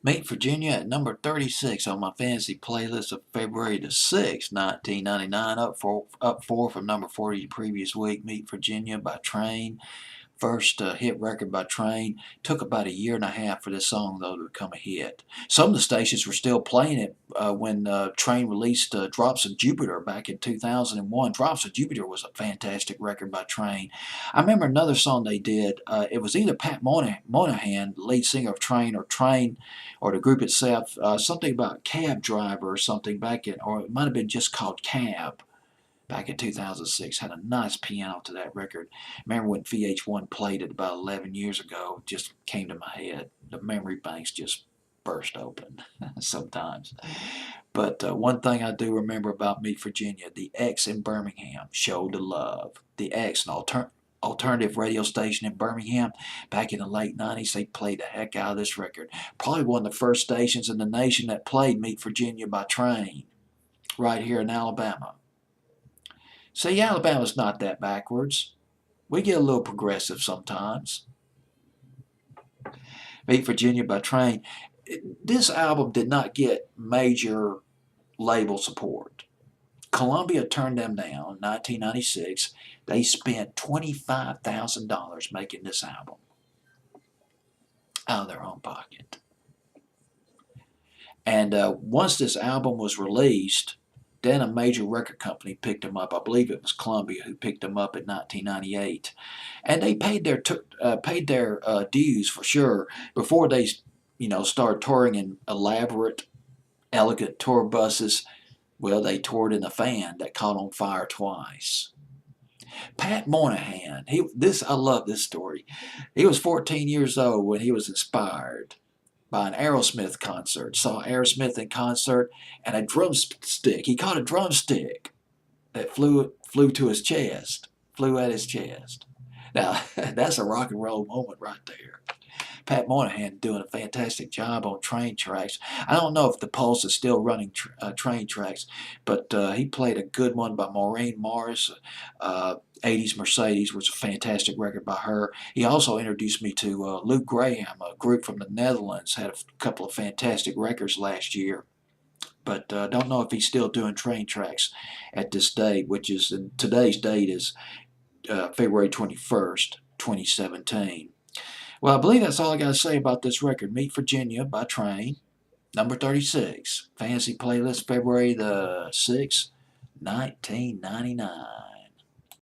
Meet Virginia at number 36 on my fantasy playlist of February the 6th, 1999. Up four from number 40 the previous week. Meet Virginia by Train. First hit record by Train. Took about a year and a half for this song, though, to become a hit. Some of the stations were still playing it when Train released Drops of Jupiter back in 2001. Drops of Jupiter was a fantastic record by Train. I remember another song they did. It was either Pat Monahan, lead singer of Train, or Train, or the group itself. Something about Cab Driver or something back in, or it might have been just called Cab back in 2006. Had a nice piano to that record. Remember when VH1 played it about 11 years ago? It just came to my head. The memory banks just burst open sometimes. But one thing I do remember about Meet Virginia, the X in Birmingham showed the love. The X, an alternative radio station in Birmingham, back in the late 90s, they played the heck out of this record. Probably one of the first stations in the nation that played Meet Virginia by Train, right here in Alabama. See, Alabama's not that backwards. We get a little progressive sometimes. Meet Virginia by Train. This album did not get major label support. Columbia turned them down in 1996. They spent $25,000 making this album out of their own pocket. And once this album was released, then a major record company picked them up. I believe it was Columbia who picked them up in 1998, and they paid their dues for sure before they started touring in elaborate, elegant tour buses. Well, they toured in a van that caught on fire twice. Pat Monahan, I love this story. He was 14 years old when he was inspired by an Aerosmith concert. Saw Aerosmith in concert, and a drumstick. He caught a drumstick that flew to his chest, flew at his chest. Now, that's a rock and roll moment right there. Pat Monahan doing a fantastic job on train tracks. I don't know if the Pulse is still running train tracks, but he played a good one by Maureen Morris. 80s Mercedes was a fantastic record by her. He also introduced me to Luke Graham, a group from the Netherlands. Had a couple of fantastic records last year, but don't know if he's still doing train tracks at this date, which is today's date is February 21st, 2017. Well, I believe that's all I got to say about this record. Meet Virginia by Train, number 36. Fantasy playlist, February the 6th, 1999.